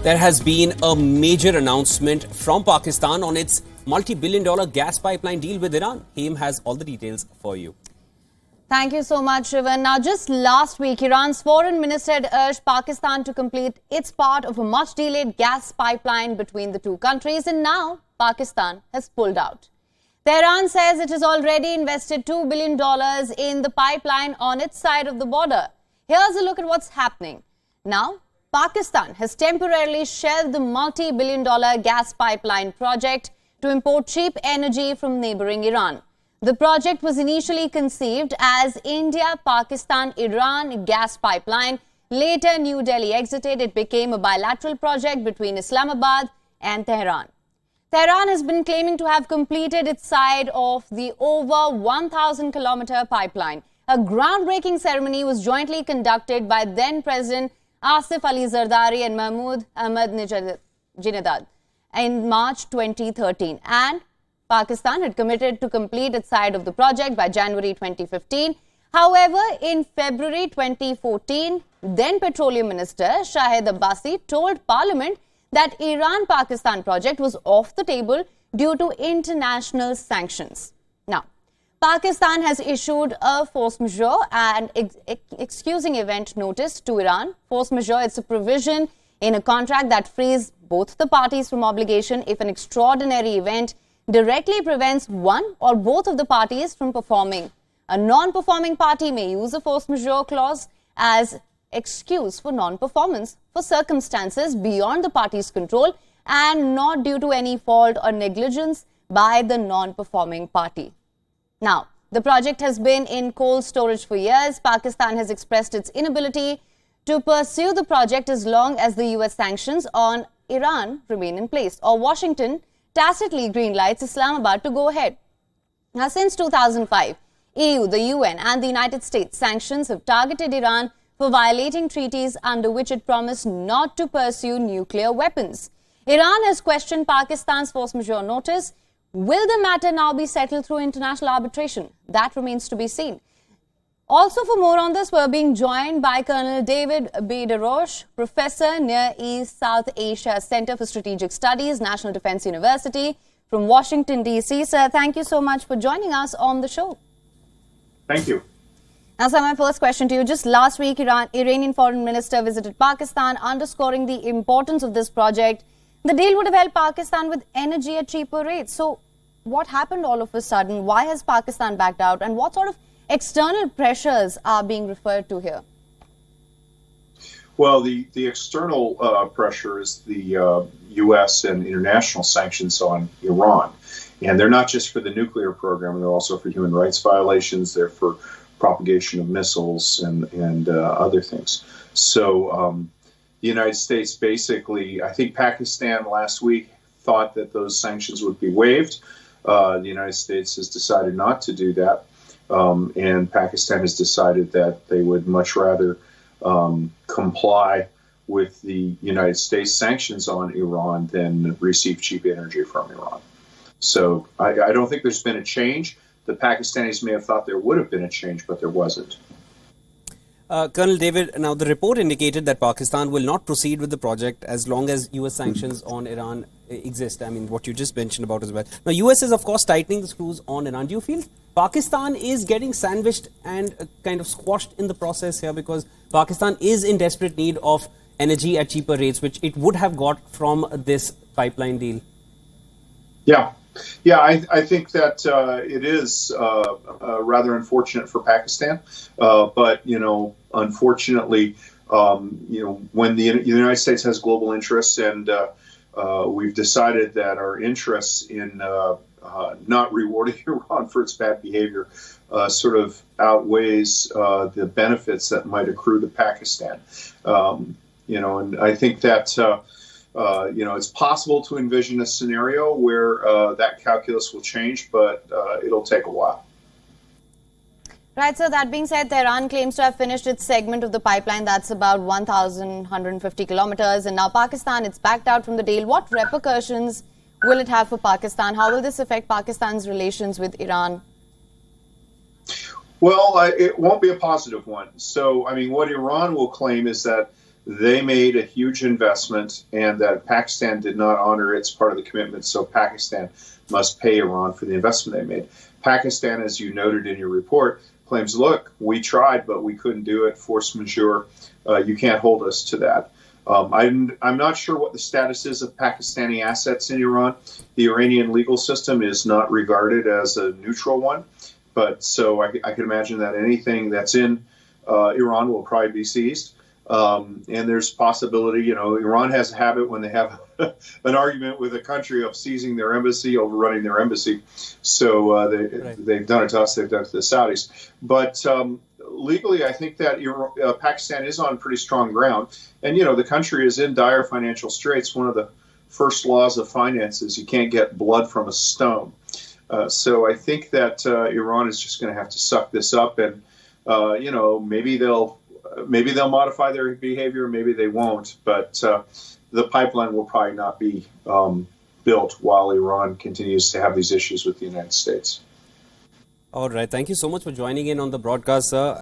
There has been a major announcement from Pakistan on its multi-billion-dollar gas pipeline deal with Iran. Haim has all the details for you. Thank you so much, Shivan. Now, just last week, Iran's foreign minister had urged Pakistan to complete its part of a much-delayed gas pipeline between the two countries, and now Pakistan has pulled out. Tehran says it has already invested $2 billion in the pipeline on its side of the border. Here's a look at what's happening. Now, Pakistan has temporarily shelved the multi-billion-dollar gas pipeline project to import cheap energy from neighboring Iran. The project was initially conceived as India-Pakistan-Iran gas pipeline. Later, New Delhi exited. It became a bilateral project between Islamabad and Tehran. Tehran has been claiming to have completed its side of the over 1,000-kilometer pipeline. A groundbreaking ceremony was jointly conducted by then-President Asif Ali Zardari and Mahmoud Ahmadinejad in March 2013. And Pakistan had committed to complete its side of the project by January 2015. However, in February 2014, then Petroleum Minister Shahid Abbasi told Parliament that Iran-Pakistan project was off the table due to international sanctions. Now, Pakistan has issued a force majeure and excusing event notice to Iran. Force majeure is a provision in a contract that frees both the parties from obligation if an extraordinary event directly prevents one or both of the parties from performing. A non-performing party may use a force majeure clause as excuse for non-performance for circumstances beyond the party's control and not due to any fault or negligence by the non-performing party. Now, the project has been in cold storage for years. Pakistan has expressed its inability to pursue the project as long as the US sanctions on Iran remain in place, or Washington tacitly greenlights Islamabad to go ahead. Now, since 2005, EU, the UN and the United States sanctions have targeted Iran for violating treaties under which it promised not to pursue nuclear weapons. Iran has questioned Pakistan's force majeure notice. Will the matter now be settled through international arbitration? That remains to be seen. Also, for more on this, we're being joined by Colonel David B. DeRoche, Professor, Near East South Asia Center for Strategic Studies, National Defense University from Washington, D.C. Sir, thank you so much for joining us on the show. Thank you. Now, sir, my first question to you. Just last week, Iranian Foreign Minister visited Pakistan, underscoring the importance of this project. The deal would have helped Pakistan with energy at cheaper rates. So, what happened all of a sudden? Why has Pakistan backed out? And what sort of external pressures are being referred to here? Well, the external pressure is the U.S. and international sanctions on Iran. And they're not just for the nuclear program, they're also for human rights violations, they're for propagation of missiles and other things. So the United States basically, I think Pakistan last week thought that those sanctions would be waived. The United States has decided not to do that. And Pakistan has decided that they would much rather comply with the United States sanctions on Iran than receive cheap energy from Iran. So I don't think there's been a change. The Pakistanis may have thought there would have been a change, but there wasn't. Colonel David, now the report indicated that Pakistan will not proceed with the project as long as US sanctions on Iran exist. I mean, what you just mentioned about as well. Now, US is, of course, tightening the screws on Iran. Do you feel Pakistan is getting sandwiched and kind of squashed in the process here because Pakistan is in desperate need of energy at cheaper rates, which it would have got from this pipeline deal? Yeah, I think that it is rather unfortunate for Pakistan, but unfortunately, when the United States has global interests, and we've decided that our interests in not rewarding Iran for its bad behavior sort of outweighs the benefits that might accrue to Pakistan. And I think that. It's possible to envision a scenario where that calculus will change, but it'll take a while. Right, so that being said, Tehran claims to have finished its segment of the pipeline. That's about 1,150 kilometers. And now Pakistan, it's backed out from the deal. What repercussions will it have for Pakistan? How will this affect Pakistan's relations with Iran? Well, it won't be a positive one. So, I mean, what Iran will claim is that they made a huge investment and that Pakistan did not honor its part of the commitment, so Pakistan must pay Iran for the investment they made. Pakistan, as you noted in your report, claims, look, we tried, but we couldn't do it, force majeure. You can't hold us to that. I'm not sure what the status is of Pakistani assets in Iran. The Iranian legal system is not regarded as a neutral one, but so I can imagine that anything that's in Iran will probably be seized. And there's possibility, Iran has a habit when they have an argument with a country of seizing their embassy, overrunning their embassy. So they've done it to us, they've done it to the Saudis. But legally, I think that Pakistan is on pretty strong ground. And, the country is in dire financial straits. One of the first laws of finance is you can't get blood from a stone. So I think that Iran is just going to have to suck this up. And, maybe they'll modify their behavior, maybe they won't. But the pipeline will probably not be built while Iran continues to have these issues with the United States. All right. Thank you so much for joining in on the broadcast, sir.